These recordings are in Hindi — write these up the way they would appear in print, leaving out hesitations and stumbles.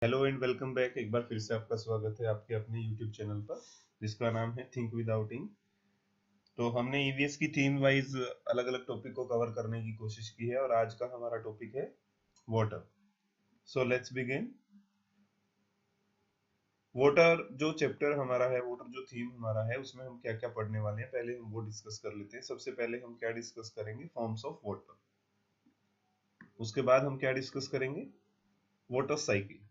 Hello and welcome back. एक बार फिर से आपका स्वागत है आपके अपने यूट्यूब चैनल पर जिसका नाम है थिंक विदाउट इंक। तो हमने ईवीएस की थीम वाइज अलग अलग टॉपिक को कवर करने की कोशिश की है और आज का हमारा टॉपिक है water. So let's begin. Water जो चैप्टर हमारा है, वाटर जो थीम हमारा है, उसमें हम क्या क्या पढ़ने वाले हैं पहले हम वो डिस्कस कर लेते हैं। सबसे पहले हम क्या डिस्कस करेंगे? Forms of water. उसके बाद हम क्या डिस्कस करेंगे? Water cycle.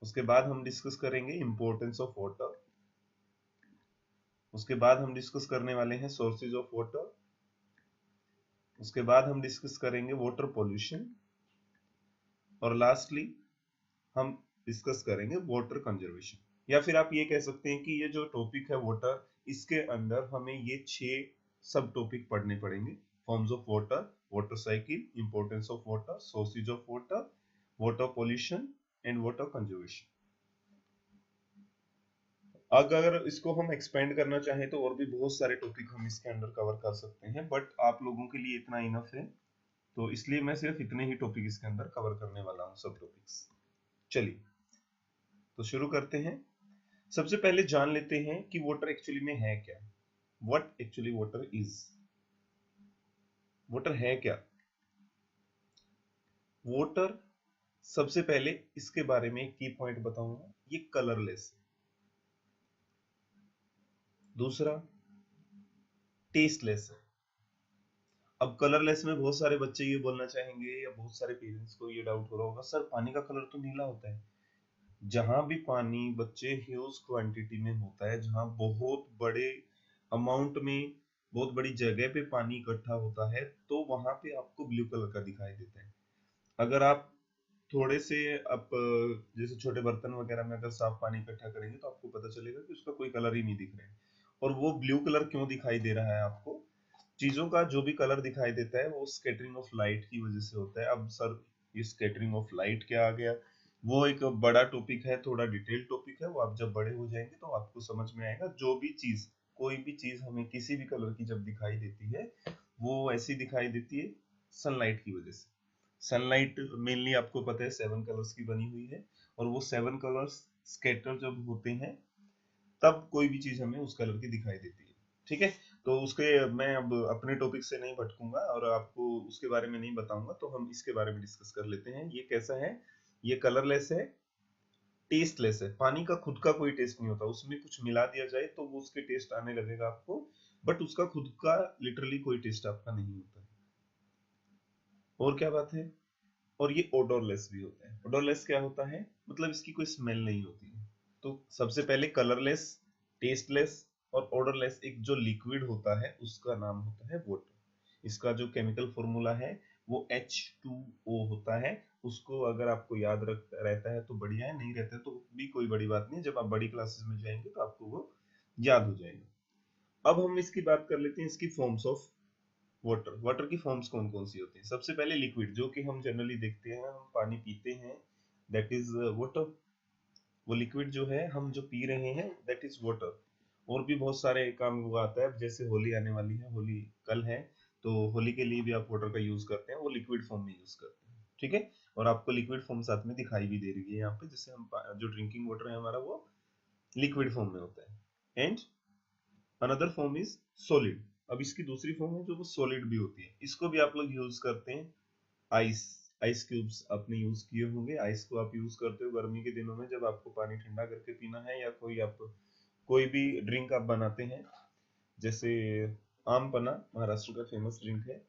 उसके बाद हम डिस्कस करेंगे इंपॉर्टेंस ऑफ वाटर। उसके बाद हम डिस्कस करने वाले हैं सोर्सेज ऑफ वाटर। उसके बाद हम डिस्कस करेंगे वाटर पॉल्यूशन और लास्टली हम डिस्कस करेंगे वाटर कंजर्वेशन। या फिर आप ये कह सकते हैं कि ये जो टॉपिक है वाटर, इसके अंदर हमें ये 6 सब टॉपिक पढ़ने पड़ेंगे। Forms of water, water cycle, importance of water, sources of water, water pollution and water conservation. अगर इसको हम एक्सपेंड करना चाहें तो और भी बहुत सारे टॉपिक हम इसके अंदर कवर कर सकते हैं, बट आप लोगों के लिए इतना इनफ है, तो इसलिए मैं सिर्फ इतने ही टॉपिक इसके अंदर कवर करने वाला हूं, सब टॉपिक्स। चलिए तो शुरू करते हैं। सबसे पहले जान लेते हैं कि वाटर एक्चुअली में है क्या। What actually water is. Water है क्या? वाटर, सबसे पहले इसके बारे में एक की पॉइंट बताऊंगा, ये कलरलेस है। दूसरा, टेस्टलेस है। अब कलरलेस में बहुत सारे बच्चे ये बोलना चाहेंगे या बहुत सारे पेरेंट्स को ये डाउट हो रहा होगा, सर पानी का कलर तो नीला होता है। जहां भी पानी बच्चे ह्यूज क्वांटिटी में होता है, जहां बहुत बड़े अमाउंट में, बहुत बड़ी जगह पे पानी इकट्ठा होता है, तो वहां पे आपको ब्लू कलर का दिखाई देता है। अगर आप थोड़े से आप जैसे छोटे बर्तन वगैरह में अगर साफ पानी इकट्ठा करेंगे तो आपको पता चलेगा कि उसका कोई कलर ही नहीं दिख रहा है। और वो ब्लू कलर क्यों दिखाई दे रहा है आपको? चीजों का जो भी कलर दिखाई देता है वो स्कैटरिंग ऑफ लाइट की वजह से होता है। अब सर ये स्कैटरिंग ऑफ लाइट क्या आ गया? वो एक बड़ा टॉपिक है, थोड़ा डिटेल टॉपिक है, वो आप जब बड़े हो जाएंगे तो आपको समझ में आएगा। जो भी चीज, कोई भी चीज हमें किसी भी कलर की जब दिखाई देती है, वो ऐसी दिखाई देती है सनलाइट की वजह से। सनलाइट मेनली आपको पता है 7 कलर्स की बनी हुई है, और वो 7 कलर्स स्कैटर जब होते हैं तब कोई भी चीज हमें उस कलर की दिखाई देती है। ठीक है, तो उसके मैं अब अपने टॉपिक से नहीं भटकूंगा और आपको उसके बारे में नहीं बताऊंगा, तो हम इसके बारे में डिस्कस कर लेते हैं। ये कैसा है? ये कलरलेस है, टेस्टलेस है। पानी का खुद का कोई टेस्ट नहीं होता, उसमें कुछ मिला दिया जाए तो वो उसके टेस्ट आने लगेगा आपको, बट उसका खुद का लिटरली कोई टेस्ट आपका नहीं होता है। और क्या बात है? और ये ओडोरलेस भी होता है। ओडोरलेस क्या होता है? मतलब इसकी कोई स्मेल नहीं होती है। तो सबसे पहले कलरलेस, टेस्टलेस और ओडरलेस एक जो लिक्विड होता है उसका नाम होता है वाटर। इसका जो केमिकल फॉर्मूला है वो H2O होता है। उसको अगर आपको याद रख रहता है तो बढ़िया है, नहीं रहता है तो भी कोई बड़ी बात नहीं, जब आप बड़ी क्लासेस में जाएंगे तो आपको वो याद हो जाएगा। अब हम इसकी बात कर लेते हैं, इसकी फॉर्म्स ऑफ वाटर। वाटर की फॉर्म्स कौन कौन सी होती हैं? सबसे पहले लिक्विड, जो कि हम जनरली देखते हैं, हम पानी पीते हैं, दैट इज वाटर। वो लिक्विड जो है हम जो पी रहे हैं दैट इज वाटर। और भी बहुत सारे काम वो आता है, जैसे होली आने वाली है, होली कल है, तो होली के लिए भी आप वाटर का यूज करते हैं, वो लिक्विड फॉर्म में यूज करते हैं। ठीक है, और आपको लिक्विड फॉर्म साथ में दिखाई भी दे रही है यहाँ पे, जैसे हम जो ड्रिंकिंग वाटर है हमारा वो लिक्विड फॉर्म में होता है। And another form is solid. अब इसकी दूसरी फॉर्म है जो वो सॉलिड भी होती है, इसको भी आप लोग यूज करते हैं। आइस, आइस क्यूब्स आपने यूज किए होंगे। आइस को आप यूज करते हो गर्मी के दिनों में, जब आपको पानी ठंडा करके पीना है, या कोई आप कोई भी ड्रिंक आप बनाते हैं, जैसे आम पन्ना महाराष्ट्र का फेमस ड्रिंक है,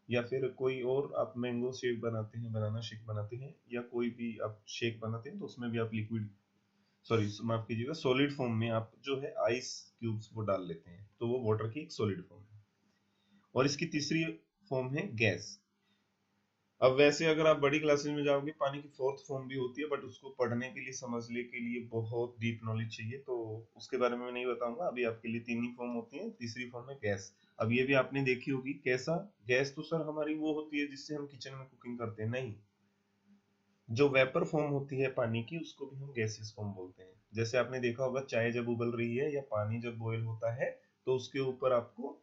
या फिर कोई और आप मैंगो शेक बनाते हैं, बनाना शेक बनाते हैं, या कोई भी आप शेक बनाते हैं, तो उसमें भी आप लिक्विड, सॉरी माफ कीजिएगा, सॉलिड फॉर्म में आप जो है आइस क्यूब्स वो डाल लेते हैं, तो वो वाटर की एक सॉलिड फॉर्म है। और इसकी तीसरी फॉर्म है गैस। अब वैसे अगर आप बड़ी क्लासेस में जाओगे, पानी की फोर्थ फॉर्म भी होती है, बट उसको पढ़ने के लिए, समझने के लिए बहुत डीप नॉलेज चाहिए, तो उसके बारे में मैं नहीं बताऊंगा। अभी आपके लिए 3 ही फॉर्म होती है, तीसरी फॉर्म है गैस। अब ये भी आपने देखी होगी, कैसा? गैस तो सर हमारी वो होती है जिससे हम किचन में कुकिंग करते हैं, नहीं। जो वेपर फॉर्म होती है पानी की, उसको भी हम गैसियस फॉर्म बोलते हैं। जैसे आपने देखा होगा, चाय जब उबल रही है या पानी जब बॉयल होता है, तो उसके ऊपर आपको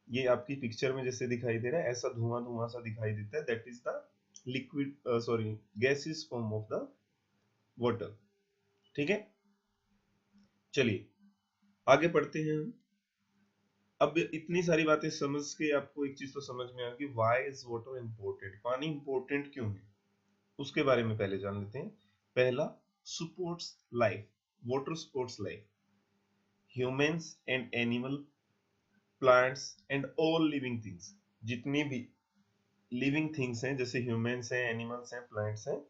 ये आपकी पिक्चर में जैसे दिखाई दे रहा है, ऐसा धुआं धुआं सा दिखाई देता है, that is the liquid, sorry, gaseous form of the water. ठीक है, चलिए आगे पढ़ते हैं हम। अब इतनी सारी बातें समझ के आपको एक चीज तो समझ में आ गई, व्हाई इज वाटर इम्पोर्टेंट, पानी इम्पोर्टेंट क्यों है, उसके बारे में पहले जान लेते हैं। पहला, supports life, water supports life, humans and animal, plants and all living things. जितनी भी लिविंग थिंग्स हैं, जैसे ह्यूमंस हैं, एनिमल्स हैं, प्लांट्स हैं,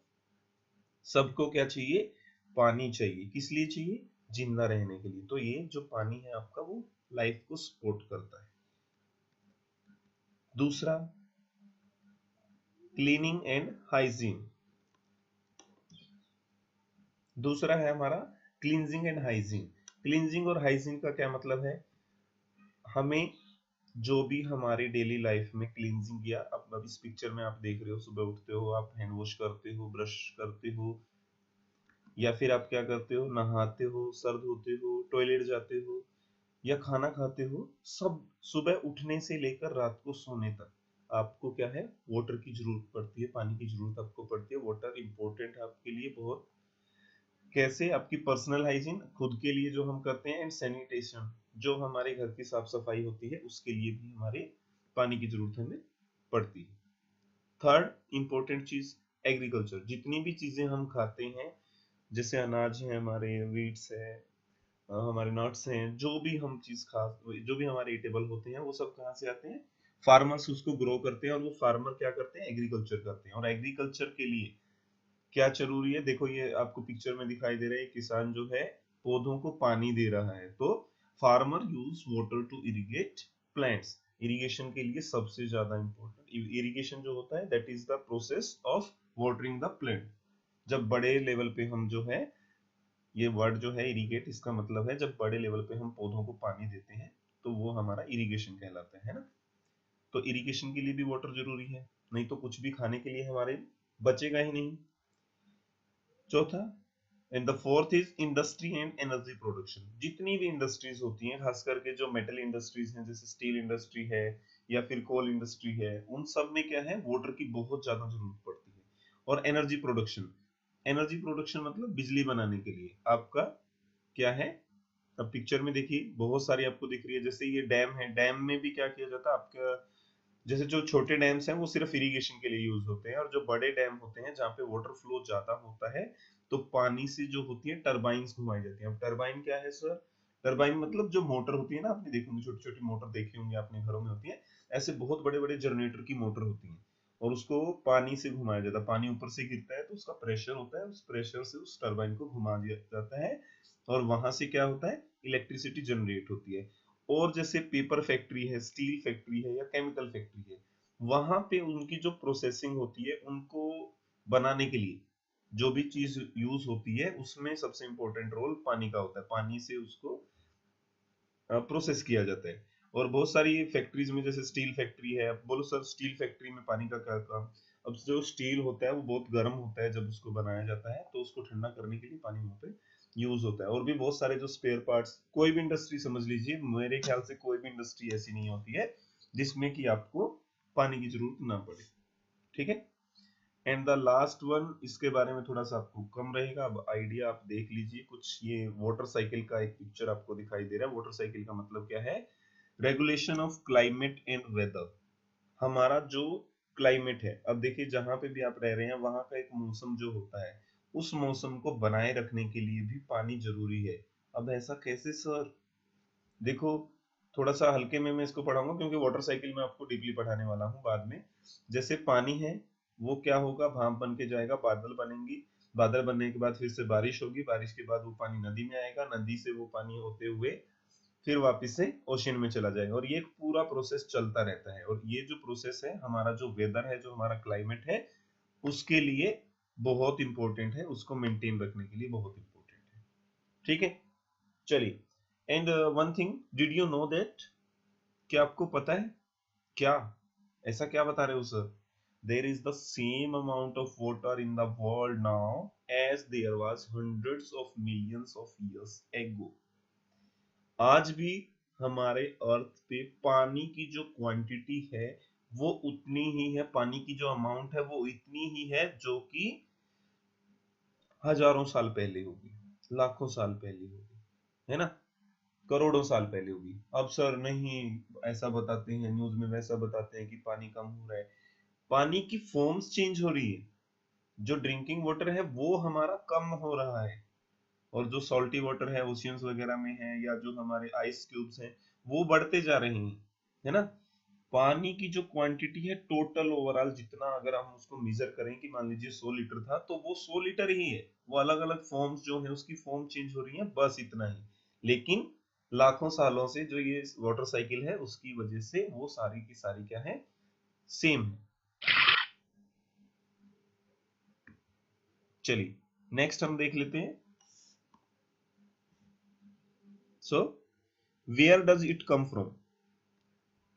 सबको क्या चाहिए, पानी चाहिए। किस लिए चाहिए, जिंदा रहने के लिए। तो ये जो पानी है आपका, वो लाइफ को सपोर्ट करता है। दूसरा, क्लीनिंग एंड हाइजीन। दूसरा है हमारा क्लींजिंग एंड हाइजीन। क्लींजिंग और हाइजीन का क्या मतलब है, हमें जो भी हमारी डेली लाइफ में क्लींजिंग किया, अब इस पिक्चर में आप देख रहे हो, सुबह उठते हो आप हैंड वॉश करते हो, ब्रश करते हो, या फिर आप क्या करते हो, नहाते हो, सर धोते हो, टॉयलेट जाते हो, या खाना खाते हो, सब सुबह उठने से लेकर रात को सोने तक आपको क्या है, वाटर की जरूरत पड़ती है, पानी की जरूरत आपको पड़ती है। वाटर इंपॉर्टेंट है आपके लिए बहुत। कैसे, आपकी पर्सनल हाइजीन खुद के लिए जो हम करते हैं, एंड सैनिटेशन जो हमारे घर की साफ सफाई होती है, उसके लिए भी हमारे पानी की जरूरत हमें पड़ती है। थर्ड इंपॉर्टेंट चीज, एग्रीकल्चर। जितनी भी चीजें हम खाते हैं, जैसे अनाज है हमारे, वीट्स है, हमारे नट्स हैं, जो भी हम चीज खा, जो भी हमारे ईटेबल होते हैं, वो सब कहाँ से आते हैं, फार्मर्स उसको ग्रो करते हैं, और वो फार्मर क्या करते हैं, एग्रीकल्चर करते हैं। और एग्रीकल्चर के लिए क्या जरूरी है, देखो ये आपको पिक्चर में दिखाई दे रहा है, किसान जो है पौधों को पानी दे रहा है। तो farmer use water to irrigate plants. Irrigation के लिए सबसे ज्यादा इंपॉर्टेंट इरिगेशन जो होता है, that is the process of watering the plant. जब बड़े लेवल पे हम जो है, ये वर्ड जो है इरिगेट, इसका मतलब है जब बड़े लेवल पे हम पौधों को पानी देते हैं, तो वो हमारा इरिगेशन कहलाता है ना। तो इरिगेशन के लिए भी वाटर जरूरी है, नहीं तो कुछ भी खाने के लिए हमारे बचेगा ही नहीं। चौथा, and the fourth is industry and energy production. जितनी भी इंडस्ट्रीज होती हैं, खास करके जो मेटल इंडस्ट्रीज हैं, जैसे स्टील इंडस्ट्री है या फिर कोल इंडस्ट्री है, उन सब में क्या है, वाटर की बहुत ज्यादा जरूरत पड़ती है। और एनर्जी प्रोडक्शन, एनर्जी प्रोडक्शन मतलब बिजली बनाने के लिए आपका क्या है, अब पिक्चर में देखिए बहुत सारी आपको दिख रही है। जैसे ये डैम है, डैम में भी क्या किया जाता है आपका, जैसे जो छोटे डैम्स हैं वो सिर्फ इरिगेशन के लिए यूज होते हैं, और जो बड़े डैम होते हैं जहाँ पे वाटर फ्लो ज्यादा होता है, तो पानी से जो होती है टरबाइंस घुमाई जाती है। अब टरबाइन क्या है सर, टरबाइन मतलब जो मोटर होती है ना, आपने देखी होंगी, छोटी छोटी मोटर देखी होंगी आपने, घरों में होती है। ऐसे बहुत बड़े बड़े जनरेटर की मोटर होती है, और उसको पानी से घुमाया जाता है। पानी ऊपर से गिरता है तो उसका प्रेशर होता है, उस प्रेशर से उस टरबाइन को घुमा दिया जाता है, और वहां से क्या होता है, इलेक्ट्रिसिटी जनरेट होती है। और जैसे पेपर फैक्ट्री है, स्टील फैक्ट्री है, या केमिकल फैक्ट्री है, वहां पे उनकी जो प्रोसेसिंग होती है, उनको बनाने के लिए जो भी चीज यूज होती है, उसमें सबसे इंपॉर्टेंट रोल पानी का होता है। पानी से उसको प्रोसेस किया जाता है। और बहुत सारी फैक्ट्रीज में, जैसे स्टील फैक्ट्री है, अब बोलो सर स्टील फैक्ट्री में पानी का क्या काम। अब जो स्टील होता है वो बहुत गर्म होता है, जब उसको बनाया जाता है तो उसको ठंडा करने के लिए पानी वहाँ पे यूज होता है। और भी बहुत सारे जो स्पेयर पार्ट्स, कोई भी इंडस्ट्री समझ लीजिए, मेरे ख्याल से कोई भी इंडस्ट्री ऐसी नहीं होती है जिसमें कि आपको पानी की जरूरत ना पड़े। ठीक है, एंड द लास्ट वन, इसके बारे में थोड़ा सा आपको कम रहेगा, अब आइडिया आप देख लीजिए कुछ। ये वाटर साइकिल का एक पिक्चर आपको दिखाई दे रहा है। वाटर साइकिल का मतलब क्या है, regulation of climate and weather. हमारा जो क्लाइमेट है, अब देखिए जहां पे भी आप रह रहे हैं, वहां का एक मौसम जो होता है, उस मौसम को बनाए रखने के लिए भी पानी जरूरी है। अब ऐसा कैसे सर, देखो थोड़ा सा हल्के में मैं इसको पढ़ाऊंगा, क्योंकि वाटर साइकिल में आपको डीपली पढ़ाने वाला हूँ बाद में। जैसे पानी है, वो क्या होगा, भाप बन के जाएगा, बादल बनेंगी, बादल बनने के बाद फिर से बारिश होगी, बारिश के बाद वो पानी नदी में आएगा, नदी से वो पानी होते हुए फिर वापस से ओशन में चला जाएगा। और ये एक पूरा प्रोसेस चलता रहता है। और ये जो प्रोसेस है, हमारा जो वेदर है, जो हमारा क्लाइमेट है, उसके लिए बहुत इंपॉर्टेंट है, उसको मेंटेन रखने के लिए बहुत इंपॉर्टेंट है। ठीक है, चलिए। And one thing, did you know that, क्या आपको पता है, क्या, ऐसा क्या बता रहे हो sir, there is the same amount of water in the world now as there was hundreds of millions of years ago. आज भी हमारे अर्थ पे पानी की जो क्वांटिटी है, वो उतनी ही है, पानी की जो अमाउंट है वो इतनी ही है, जो कि हजारों साल पहले होगी, लाखों साल पहले होगी, है ना, करोड़ों साल पहले होगी। अब सर नहीं, ऐसा बताते हैं न्यूज में, वैसा बताते हैं कि पानी कम हो रहा है। पानी की फॉर्म्स चेंज हो रही है, जो ड्रिंकिंग वाटर है वो हमारा कम हो रहा है, और जो सॉल्टी वाटर है ओशियंस वगैरह में है, या जो हमारे आइस क्यूब्स हैं, वो बढ़ते जा रहे हैं, है ना। पानी की जो क्वांटिटी है टोटल ओवरऑल जितना, अगर हम उसको मेजर करें कि मान लीजिए 100 लीटर था, तो वो 100 लीटर ही है। वो अलग अलग फॉर्म्स जो है उसकी फॉर्म चेंज हो रही है, बस इतना ही। लेकिन लाखों सालों से जो ये वाटर साइकिल है उसकी वजह से वो सारी की सारी क्या है, सेम है। चलिए नेक्स्ट हम देख लेते हैं। So where does it come from,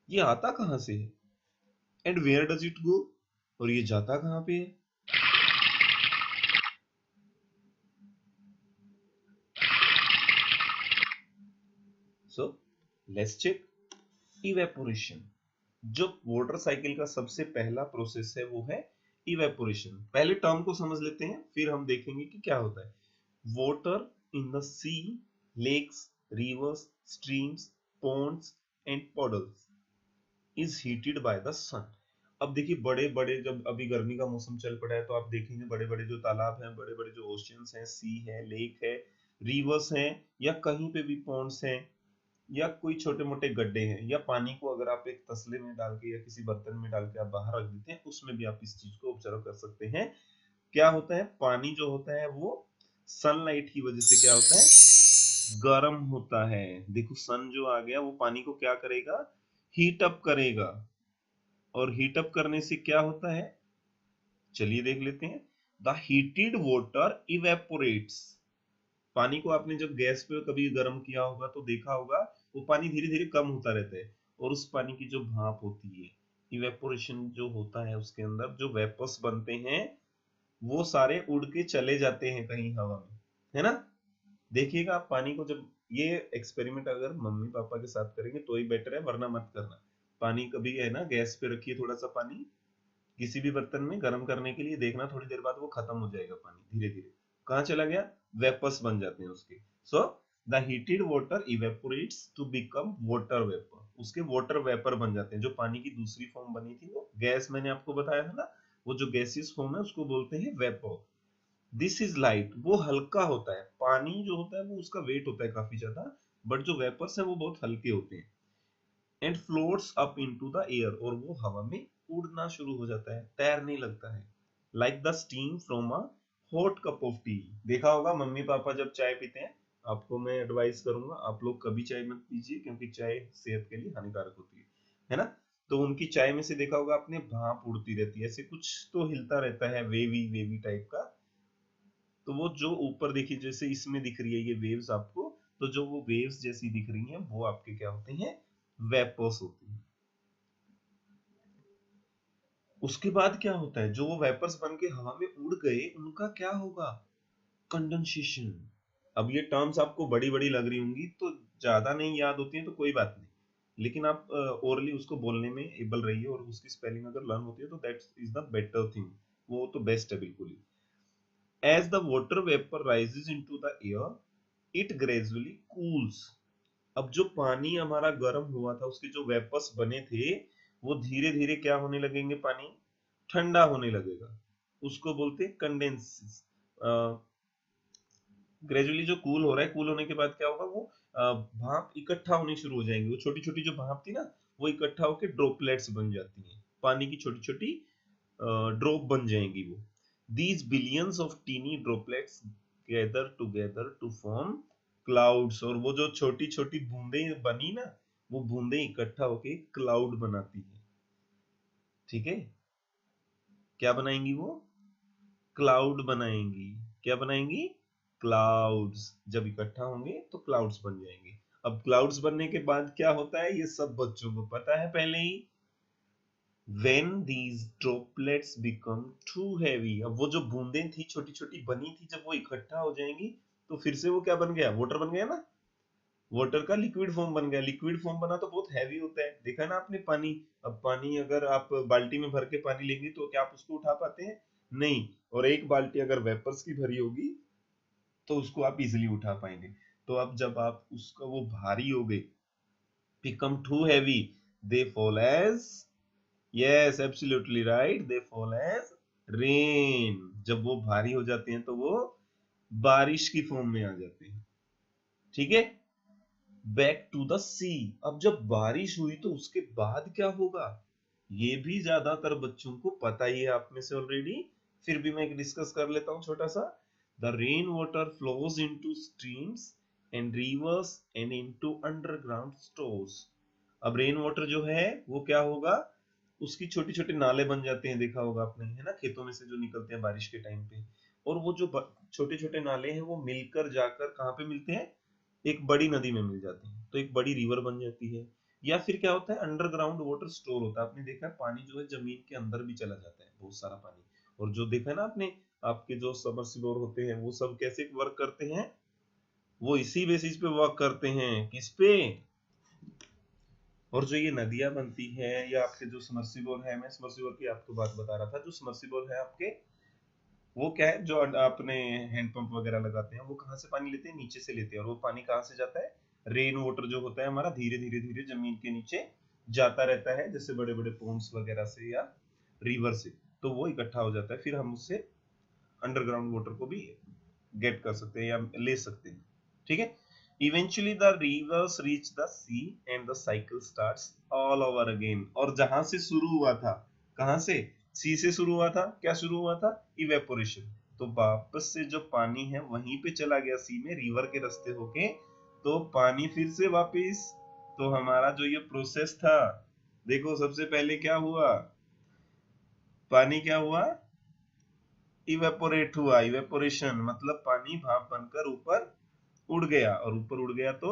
ये आता कहां से है, and where does it go, और ये जाता कहां पे है। So let's check. इवेपोरेशन, जो वाटर साइकिल का सबसे पहला प्रोसेस है वो है इवेपोरेशन। पहले टर्म को समझ लेते हैं, फिर हम देखेंगे कि क्या होता है। Water in the sea, lakes, rivers, streams, ponds and puddles is heated by the sun. अब देखिए बड़े बड़े, जब अभी गर्मी का मौसम चल पड़ा है तो आप देखेंगे बड़े बड़े जो तालाब हैं, बड़े बड़े जो ओशियंस हैं, सी है, लेक है, रिवर्स हैं, या कहीं पे भी पॉन्ड्स हैं, या कोई छोटे मोटे गड्ढे हैं, या पानी को अगर आप एक तसले में डाल के या किसी बर्तन में डाल के आप बाहर रख देते हैं, उसमें भी आप इस चीज को ऑब्जर्व कर सकते हैं। क्या होता है, पानी जो होता है वो सनलाइट की वजह से क्या होता है, गर्म होता है। देखो सन जो आ गया वो पानी को क्या करेगा, हीट अप करेगा, और हीट अप करने से क्या होता है, चलिए देख लेते हैं। The heated water evaporates. पानी को आपने जब गैस पे कभी गर्म किया होगा तो देखा होगा वो पानी धीरे धीरे कम होता रहता है, और उस पानी की जो भाप होती है, इवेपोरेशन जो होता है, उसके अंदर जो वेपर्स बनते हैं वो सारे उड़ के चले जाते हैं कहीं हवा में, है ना। देखिएगा आप पानी को जब, ये एक्सपेरिमेंट अगर मम्मी पापा के साथ करेंगे तो ही बेटर है, वरना मत करना। पानी कभी है ना गैस पे रखिए थोड़ा सा पानी किसी भी बर्तन में गर्म करने के लिए, देखना थोड़ी देर बाद वो खत्म हो जाएगा पानी धीरे धीरे, कहाँ चला गया, वेपर्स बन जाते हैं उसके। So the heated water evaporates to become water vapour, उसके वाटर वेपर बन जाते हैं। जो पानी की दूसरी फॉर्म बनी थी वो गैस, मैंने आपको बताया था ना, वो जो गैसियस फॉर्म है उसको बोलते हैं वेपर। दिस इज लाइट, वो हल्का होता है। पानी जो होता है वो उसका वेट होता है काफी ज्यादा, बट जो वेपर्स है वो बहुत हल्के होते हैं। And floats up into the air, और वो हवा में उड़ना शुरू हो जाता है, तैरने लगता है। Like the steam from a hot cup of T. देखा होगा मम्मी पापा जब चाय पीते हैं, आपको मैं एडवाइस करूंगा आप लोग कभी चाय मत पीजिए, क्योंकि चाय सेहत के लिए हानिकारक होती है ना। तो उनकी चाय में से देखा होगा आपने, भाप उड़ती रहती है, ऐसे कुछ तो हिलता रहता है, वेवी वेवी टाइप का। तो वो जो ऊपर देखिए, जैसे इसमें दिख रही है ये वेव्स आपको, तो जो वो वेव्स जैसी दिख रही हैं वो आपके क्या होते हैं, वेपर्स होती हैं। उसके बाद क्या होता है, जो वो वेपर्स बन के हवा में उड़ गए उनका क्या होगा, कंडेंसेशन। अब ये टर्म्स आपको बड़ी बड़ी लग रही होंगी तो ज्यादा नहीं याद होती है तो कोई बात नहीं, लेकिन आप ओरली उसको बोलने में एबल रहिए, और उसकी स्पेलिंग अगर लर्न होती है तो that is the better thing, वो तो बेस्ट है बिल्कुल ही। As the water vapour rises into the air it gradually cools. अब जो पानी हमारा गर्म हुआ था उसके जो वेपर्स बने थे वो धीरे धीरे क्या होने लगेंगे, पानी ठंडा होने लगेगा, उसको बोलते हैं कंडेंस। ग्रेजुअली जो कूल हो रहा है, कूल होने के बाद क्या होगा, वो भाप इकट्ठा होनी शुरू हो जाएंगी, वो छोटी छोटी जो भाप थी ना वो इकट्ठा होकर ड्रॉपलेट्स बन जाती हैं, पानी की छोटी छोटी ड्रॉप बन जाएंगी वो। These billions of tiny droplets gather together to form clouds, और वो जो छोटी छोटी बूंदे बनी ना, वो बूंदे इकट्ठा होके क्लाउड बनाती है। ठीक है, क्या बनाएंगी वो, क्लाउड बनाएंगी। क्या बनाएंगी, क्लाउड्स। जब इकट्ठा होंगे तो क्लाउड्स बन जाएंगे। अब क्लाउड्स बनने के बाद क्या होता है ये सब बच्चों को पता है पहले ही। when these droplets become too heavy, अब वो जो बूंदें थी छोटी छोटी बनी थी, जब वो इकट्ठा हो जाएंगी तो फिर से वो क्या बन गया, वाटर बन गया ना। वाटर का लिक्विड फॉर्म बन गया, लिक्विड फॉर्म बना तो बहुत हैवी होता है, देखा ना आपने पानी। अब पानी अगर आप बाल्टी में भर के पानी लेंगे तो क्या आप उसको उठा पाते हैं, नहीं। और एक बाल्टी अगर वेपर्स की भरी होगी तो उसको आप इजिली उठा पाएंगे। तो अब जब आप उसका वो भारी हो गए, become too heavy, they fall as, yes absolutely right, they fall as rain। जब वो भारी हो जाते हैं तो वो बारिश की फॉर्म में आ जाते हैं। ठीक है, बैक टू द सी। अब जब बारिश हुई तो उसके बाद क्या होगा, ये भी ज्यादातर बच्चों को पता ही है आप में से ऑलरेडी, फिर भी मैं डिस्कस कर लेता हूं छोटा सा। The rain water flows into streams and reverse and into underground stores. अब रेन वाटर जो है वो क्या होगा, उसकी छोटी छोटे नाले बन जाते हैं, देखा होगा आपने, है ना, खेतों में से जो निकलते हैं बारिश के टाइम पे। और वो जो छोटे छोटे नाले हैं वो मिलकर जाकर कहाँ पे मिलते हैं, एक बड़ी नदी में मिल जाते हैं, तो एक बड़ी रिवर बन जाती है। या फिर क्या होता है, अंडरग्राउंड वाटर स्टोर होता है। आपने देखा है पानी जो है जमीन के अंदर भी चला जाता है, बहुत सारा पानी। और जो देखा है ना आपने, आपके जो सबमर्सिबल होते हैं वो सब कैसे वर्क करते हैं, वो इसी बेसिस पे वर्क करते हैं, किस पे, और जो ये नदियां बनती हैं या आपके जो सबमर्सिबल है, मैं सबमर्सिबल की आपको बात बता रहा था, जो सबमर्सिबल है आपके, वो क्या है, जो अपने हैंडपंप वगैरह लगाते हैं, वो कहाँ से पानी लेते हैं, नीचे से लेते हैं। और वो पानी कहाँ से जाता है, रेन वाटर जो होता है हमारा धीरे धीरे धीरे जमीन के नीचे जाता रहता है, जैसे बड़े बड़े पोन्स वगैरह से या रिवर से, तो वो इकट्ठा हो जाता है, फिर हम उससे अंडरग्राउंड वाटर को भी गेट कर सकते हैं या ले सकते हैं। ठीक है, eventually the rivers reach the sea and the cycle starts all over again. और जहां से शुरू हुआ था, कहां से, सी से शुरू हुआ था, क्या शुरू हुआ था, इवेपोरेशन, तो वापस से जो पानी है वहीं पे चला गया सी में, रिवर के रास्ते होके, तो पानी फिर से वापस। तो हमारा जो ये प्रोसेस था, देखो सबसे पहले क्या हुआ, पानी क्या हुआ, इवेपोरेट हुआ, इवेपोरेशन मतलब पानी भाप बनकर ऊपर उड़ गया, और ऊपर उड़ गया तो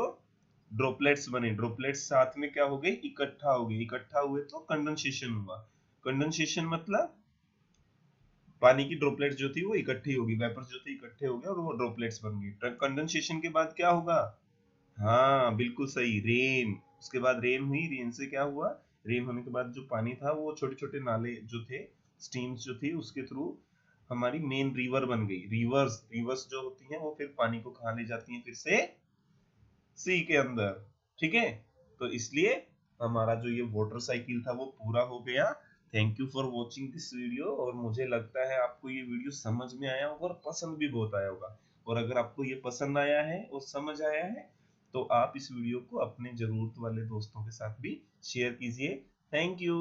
ड्रॉपलेट्स बने, ड्रॉपलेट्स साथ में क्या हो गए, इकट्ठा हो गए, इकट्ठा हुए तो कंडेंसेशन हुआ। कंडेंसेशन मतलब पानी की ड्रॉपलेट्स जो थी वो इकट्ठी होगी, वेपर्स जो थे इकट्ठे हो गए और वो ड्रॉपलेट्स बन गई। कंडेंसेशन के बाद क्या होगा, हाँ बिल्कुल सही, रेन। उसके बाद रेन हुई, रेन से क्या हुआ, रेन होने के बाद जो पानी था वो छोटे छोटे नाले जो थे, स्ट्रीम्स जो थी, उसके थ्रू हमारी मेन रिवर बन गई। रिवर्स, रिवर्स जो होती हैं वो फिर पानी को कहाँ ले जाती हैं, फिर से सी के अंदर। ठीक है, तो इसलिए हमारा जो ये वाटर साइकिल था वो पूरा हो गया। Thank you for watching this video, और मुझे लगता है आपको ये वीडियो समझ में आया होगा और पसंद भी बहुत आया होगा। और अगर आपको ये पसंद आया है और समझ आया है तो आप इस वीडियो को अपने जरूरत वाले दोस्तों के साथ भी शेयर कीजिए। Thank you.